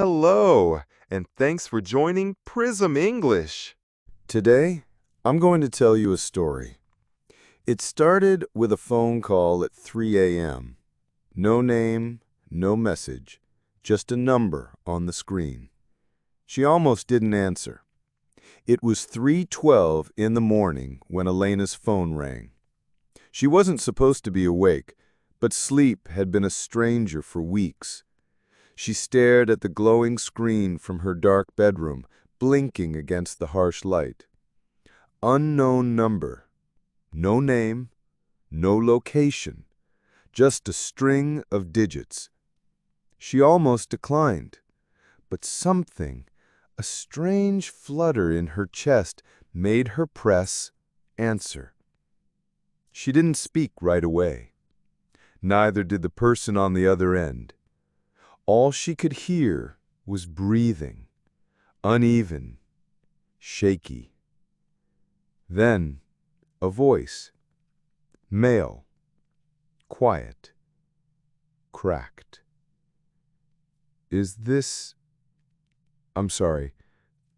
Hello, and thanks for joining Prism English. Today, I'm going to tell you a story. It started with a phone call at 3 a.m. No name, no message, just a number on the screen. She almost didn't answer. It was 3:12 in the morning when Elena's phone rang. She wasn't supposed to be awake, but sleep had been a stranger for weeks. She stared at the glowing screen from her dark bedroom, blinking against the harsh light. Unknown number. No name, no location, just a string of digits. She almost declined, but something, a strange flutter in her chest, made her press answer. She didn't speak right away. Neither did the person on the other end. All she could hear was breathing, uneven, shaky. Then, a voice, male, quiet, cracked. Is this... I'm sorry,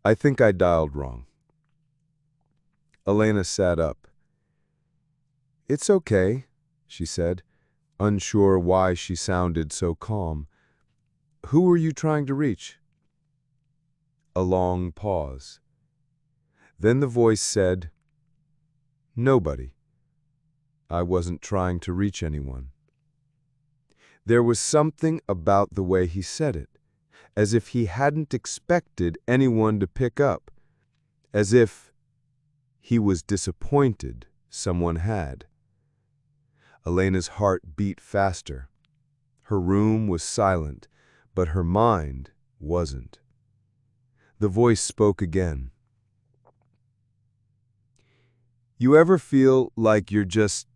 I think I dialed wrong. Elena sat up. It's okay, she said, unsure why she sounded so calm. Who were you trying to reach? A long pause. Then the voice said, Nobody. I wasn't trying to reach anyone. There was something about the way he said it, as if he hadn't expected anyone to pick up, as if he was disappointed someone had. Elena's heart beat faster. Her room was silent, but her mind wasn't. The voice spoke again. You ever feel like you're just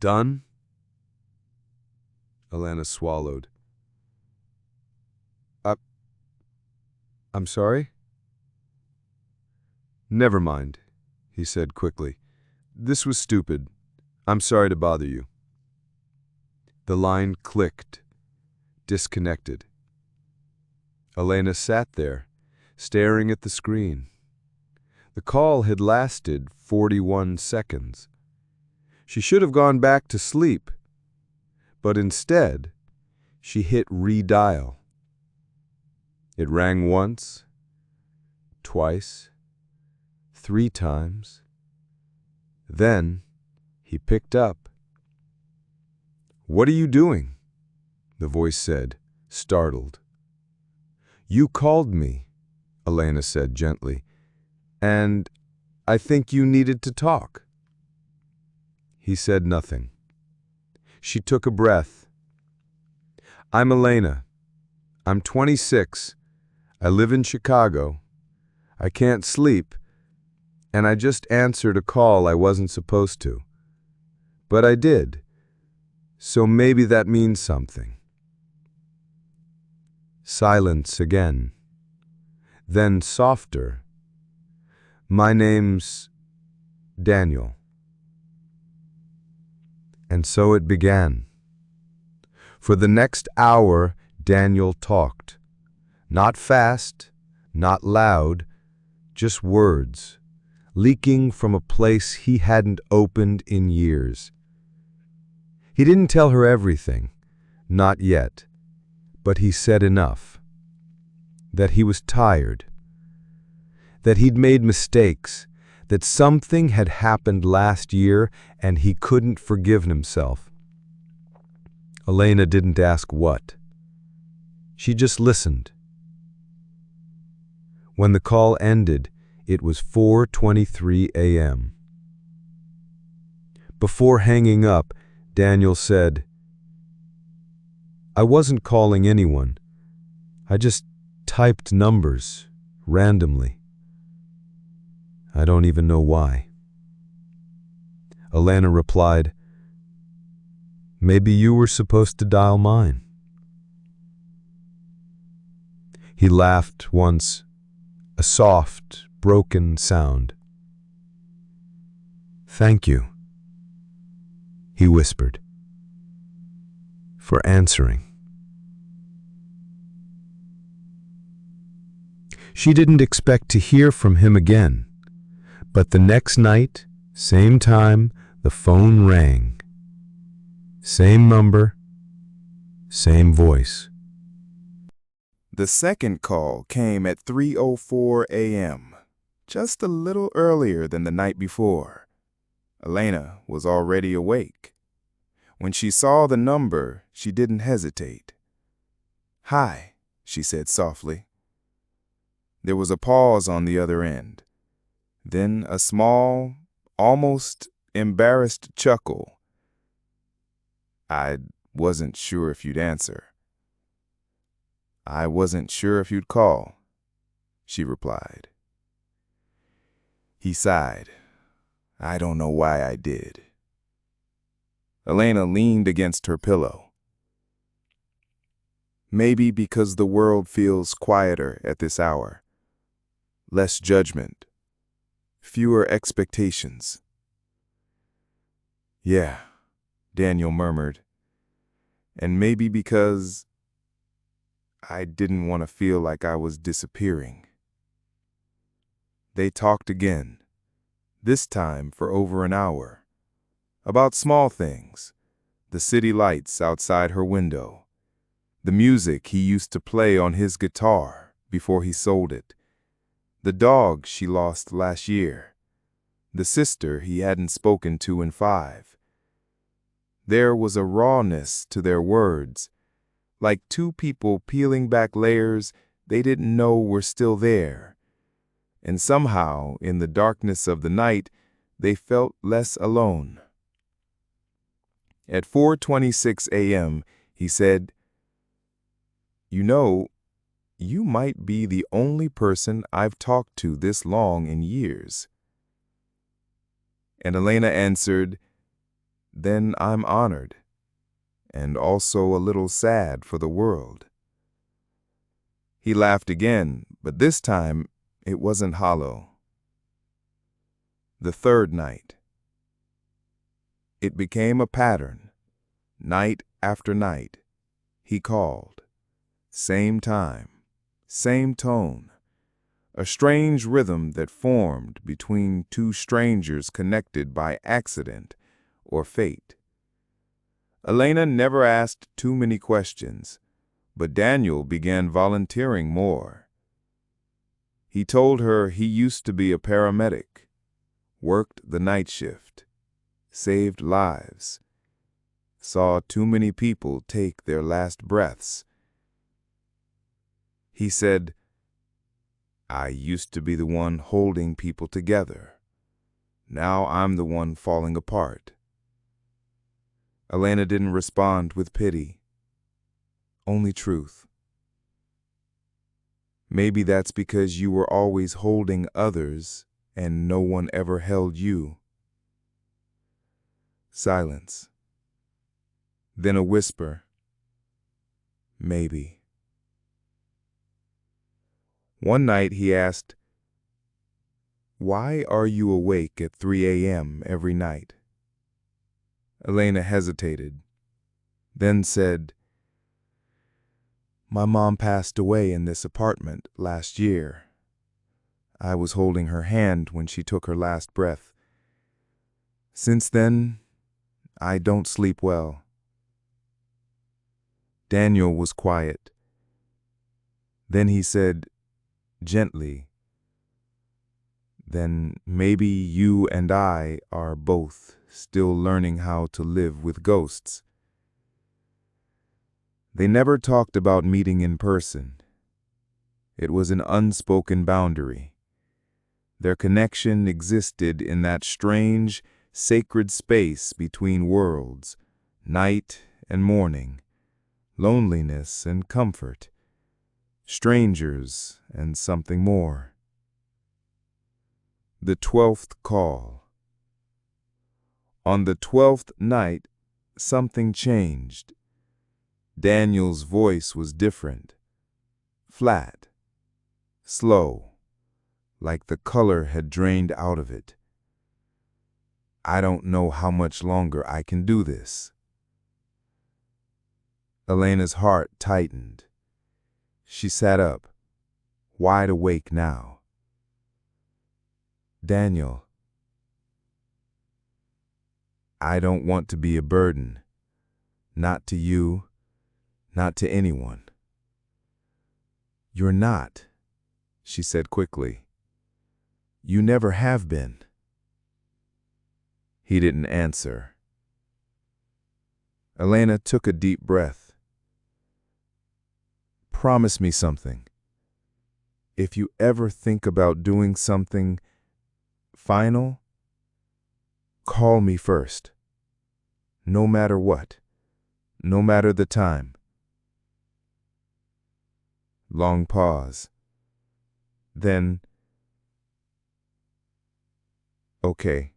done? Elena swallowed. I'm sorry? Never mind, he said quickly. This was stupid. I'm sorry to bother you. The line clicked, disconnected. Elena sat there, staring at the screen. The call had lasted 41 seconds. She should have gone back to sleep, but instead, she hit redial. It rang once, twice, 3 times. Then, he picked up. What are you doing? The voice said, startled. You called me, Elena said gently, and I think you needed to talk. He said nothing. She took a breath. I'm Elena. I'm 26. I live in Chicago. I can't sleep, and I just answered a call I wasn't supposed to. But I did, so maybe that means something. Silence again. Then softer. My name's Daniel. And so it began. For the next hour, Daniel talked. Not fast, not loud, just words, leaking from a place he hadn't opened in years. He didn't tell her everything, not yet, but he said enough. That he was tired, that he'd made mistakes, that something had happened last year and he couldn't forgive himself. Elena didn't ask what. She just listened. When the call ended, it was 4:23 a.m. Before hanging up, Daniel said, I wasn't calling anyone. I just typed numbers randomly. I don't even know why. Elena replied, Maybe you were supposed to dial mine. He laughed once, a soft, broken sound. Thank you, he whispered, for answering. She didn't expect to hear from him again. But the next night, same time, the phone rang. Same number, same voice. The second call came at 3:04 a.m., just a little earlier than the night before. Elena was already awake. When she saw the number, she didn't hesitate. "Hi," she said softly. There was a pause on the other end. Then a small, almost embarrassed chuckle. "I wasn't sure if you'd answer." "I wasn't sure if you'd call," she replied. He sighed. "I don't know why I did." Elena leaned against her pillow. "Maybe because the world feels quieter at this hour. Less judgment. Fewer expectations." "Yeah," Daniel murmured. "And maybe because I didn't want to feel like I was disappearing." They talked again, this time for over an hour, about small things, the city lights outside her window, the music he used to play on his guitar before he sold it, the dog she lost last year, the sister he hadn't spoken to in 5. There was a rawness to their words, like two people peeling back layers they didn't know were still there. And somehow, in the darkness of the night, they felt less alone. At 4:26 a.m., he said, "You know, you might be the only person I've talked to this long in years." And Elena answered, "Then I'm honored, and also a little sad for the world." He laughed again, but this time it wasn't hollow. The third night. It became a pattern. Night after night, he called. Same time, same tone. A strange rhythm that formed between two strangers connected by accident or fate. Elena never asked too many questions, but Daniel began volunteering more. He told her he used to be a paramedic, worked the night shift, saved lives, saw too many people take their last breaths. He said, "I used to be the one holding people together. Now I'm the one falling apart." Elena didn't respond with pity, only truth. "Maybe that's because you were always holding others and no one ever held you." Silence. Then a whisper. "Maybe." One night he asked, "Why are you awake at 3 a.m. every night?" Elena hesitated, then said, "My mom passed away in this apartment last year. I was holding her hand when she took her last breath. Since then, I don't sleep well." Daniel was quiet. Then he said, gently, "Then maybe you and I are both still learning how to live with ghosts." They never talked about meeting in person. It was an unspoken boundary. Their connection existed in that strange, sacred space between worlds, night and morning, loneliness and comfort, strangers and something more. The 12th call. On the 12th night, something changed. Daniel's voice was different, flat, slow, like the color had drained out of it. "I don't know how much longer I can do this." Elena's heart tightened. She sat up. wide awake now. Daniel, I don't want to be a burden. Not to you, not to anyone. You're not, she said quickly. You never have been. He didn't answer. Elena took a deep breath. Promise me something. If you ever think about doing something final, call me first. No matter what. No matter the time. Long pause. Then, okay.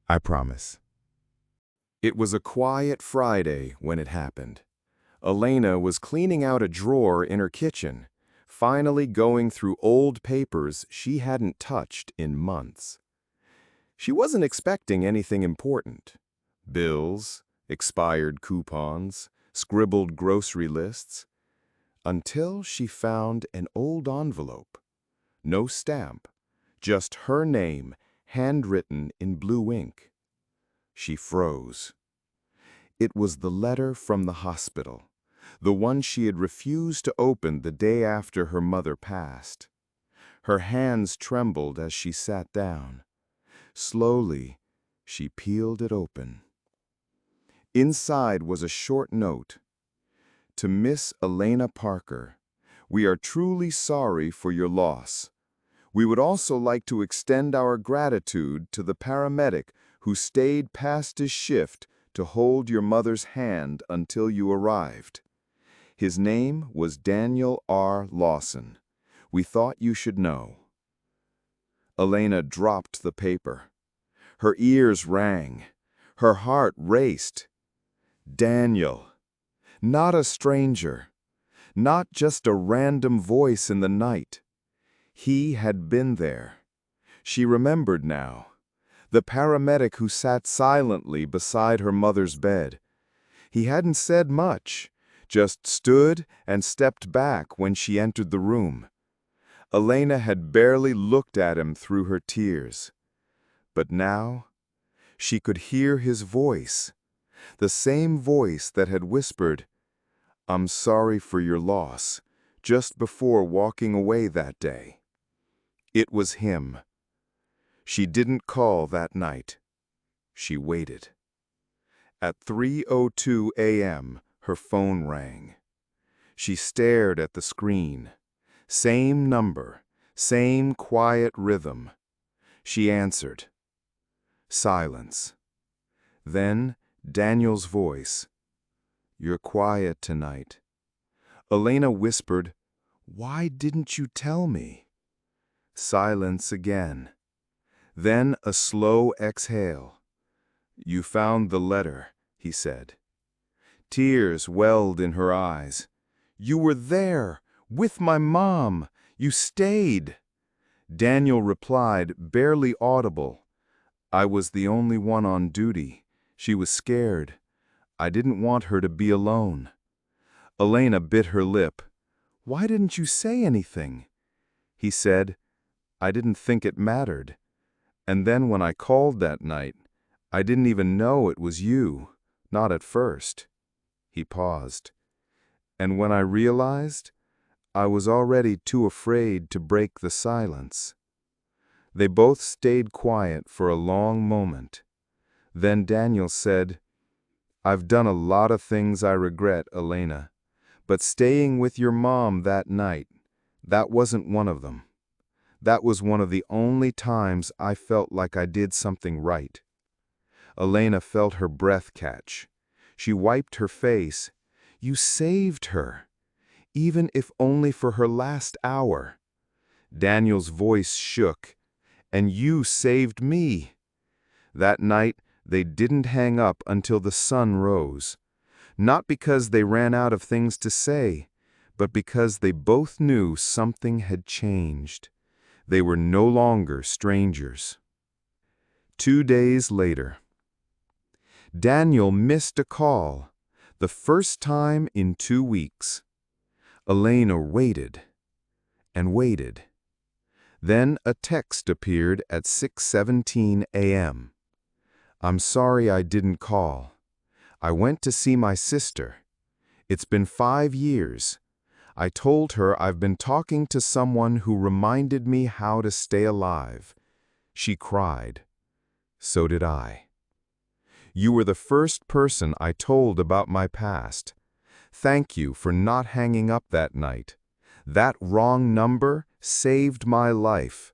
I promise. It was a quiet Friday when it happened. Elena was cleaning out a drawer in her kitchen, finally going through old papers she hadn't touched in months. She wasn't expecting anything important. Bills, expired coupons, scribbled grocery lists, until she found an old envelope. No stamp, just her name, handwritten in blue ink. She froze. It was the letter from the hospital, the one she had refused to open the day after her mother passed. Her hands trembled as she sat down. Slowly, she peeled it open. Inside was a short note. To Miss Elena Parker, we are truly sorry for your loss. We would also like to extend our gratitude to the paramedic who stayed past his shift to hold your mother's hand until you arrived. His name was Daniel R. Lawson. We thought you should know. Elena dropped the paper. Her ears rang. Her heart raced. Daniel. Not a stranger. Not just a random voice in the night. He had been there. She remembered now. The paramedic who sat silently beside her mother's bed. He hadn't said much, just stood and stepped back when she entered the room. Elena had barely looked at him through her tears. But now, she could hear his voice, the same voice that had whispered, "I'm sorry for your loss," just before walking away that day. It was him. She didn't call that night. She waited. At 3:02 a.m., her phone rang. She stared at the screen. Same number, same quiet rhythm. She answered. Silence. Then Daniel's voice. "You're quiet tonight." Elena whispered, "Why didn't you tell me?" Silence again. Then a slow exhale. "You found the letter," he said. Tears welled in her eyes. "You were there, with my mom. You stayed." Daniel replied, barely audible. "I was the only one on duty. She was scared. I didn't want her to be alone." Elena bit her lip. "Why didn't you say anything?" He said, "I didn't think it mattered. And then when I called that night, I didn't even know it was you, not at first." He paused. "And when I realized, I was already too afraid to break the silence." They both stayed quiet for a long moment. Then Daniel said, "I've done a lot of things I regret, Elena, but staying with your mom that night, that wasn't one of them. That was one of the only times I felt like I did something right." Elena felt her breath catch. She wiped her face. "You saved her, even if only for her last hour." Daniel's voice shook. "And you saved me." That night, they didn't hang up until the sun rose. Not because they ran out of things to say, but because they both knew something had changed. They were no longer strangers. 2 days later. Daniel missed a call, the first time in 2 weeks. Elena waited and waited. Then a text appeared at 6:17 a.m. "I'm sorry I didn't call. I went to see my sister. It's been 5 years. I told her I've been talking to someone who reminded me how to stay alive. She cried. So did I. You were the first person I told about my past. Thank you for not hanging up that night. That wrong number saved my life."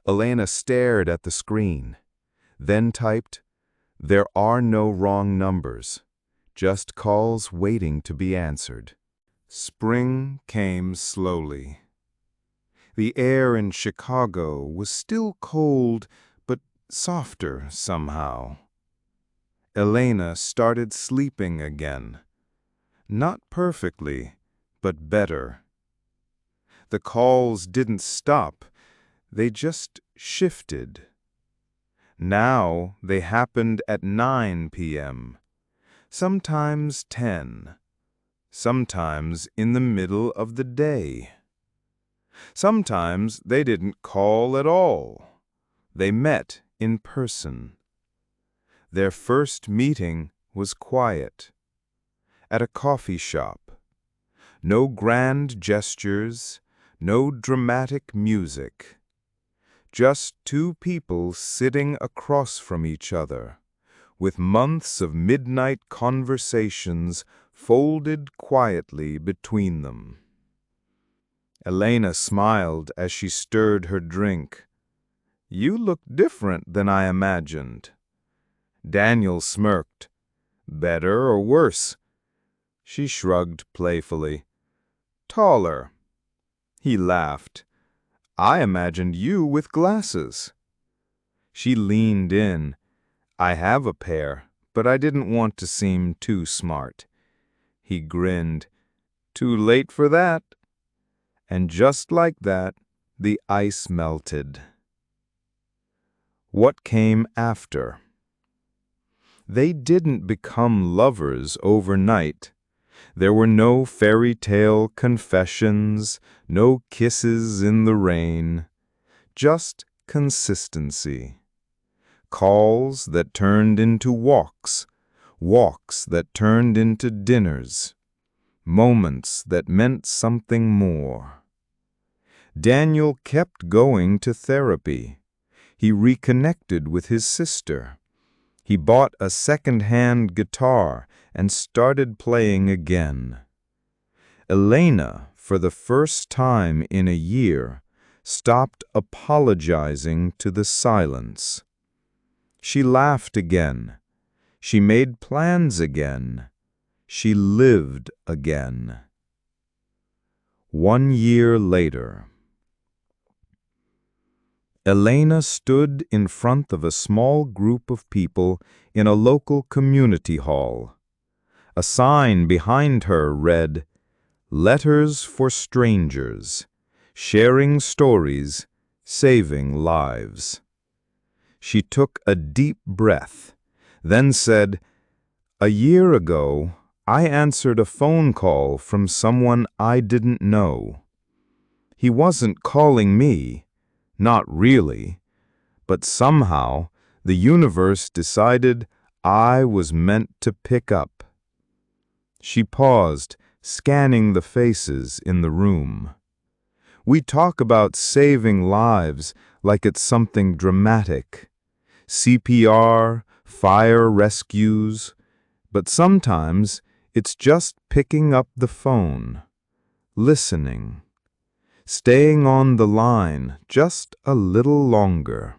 Elena stared at the screen, then typed, "There are no wrong numbers, just calls waiting to be answered." Spring came slowly. The air in Chicago was still cold, but softer somehow. Elena started sleeping again. Not perfectly, but better. The calls didn't stop, they just shifted. Now they happened at 9 p.m., sometimes 10, sometimes in the middle of the day. Sometimes they didn't call at all. They met in person. Their first meeting was quiet, at a coffee shop. No grand gestures, no dramatic music. Just two people sitting across from each other, with months of midnight conversations folded quietly between them. Elena smiled as she stirred her drink. "You look different than I imagined." Daniel smirked. "Better or worse?" She shrugged playfully. "Taller." He laughed. "I imagined you with glasses." She leaned in. "I have a pair, but I didn't want to seem too smart." He grinned. "Too late for that." And just like that, the ice melted. What came after? They didn't become lovers overnight. There were no fairy tale confessions, no kisses in the rain, just consistency. Calls that turned into walks, walks that turned into dinners, moments that meant something more. Daniel kept going to therapy. He reconnected with his sister. He bought a second-hand guitar and started playing again. Elena, for the first time in a year, stopped apologizing to the silence. She laughed again. She made plans again. She lived again. 1 year later. Elena stood in front of a small group of people in a local community hall. A sign behind her read, "Letters for Strangers, Sharing Stories, Saving Lives." She took a deep breath, then said, "A year ago, I answered a phone call from someone I didn't know. He wasn't calling me, not really, but somehow the universe decided I was meant to pick up." She paused, scanning the faces in the room. We talk about saving lives like it's something dramatic. CPR, fire rescues, but sometimes it's just picking up the phone, listening, staying on the line just a little longer.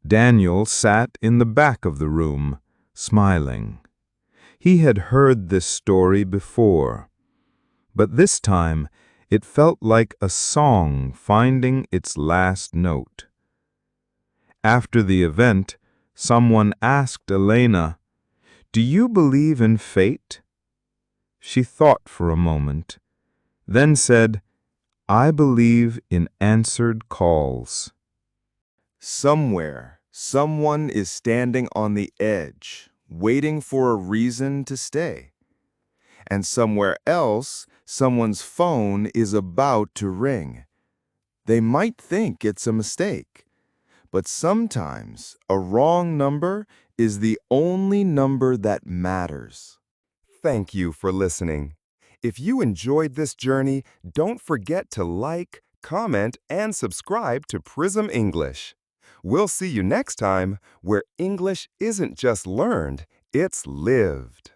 Daniel sat in the back of the room, smiling. He had heard this story before, but this time it felt like a song finding its last note. After the event, someone asked Elena, "Do you believe in fate?" She thought for a moment, then said, "I believe in answered calls." Somewhere, someone is standing on the edge, waiting for a reason to stay. And somewhere else, Someone's phone is about to ring. They might think it's a mistake, but sometimes a wrong number is the only number that matters. Thank you for listening. If you enjoyed this journey, don't forget to like, comment, and subscribe to Prism English. We'll see you next time, where English isn't just learned, it's lived.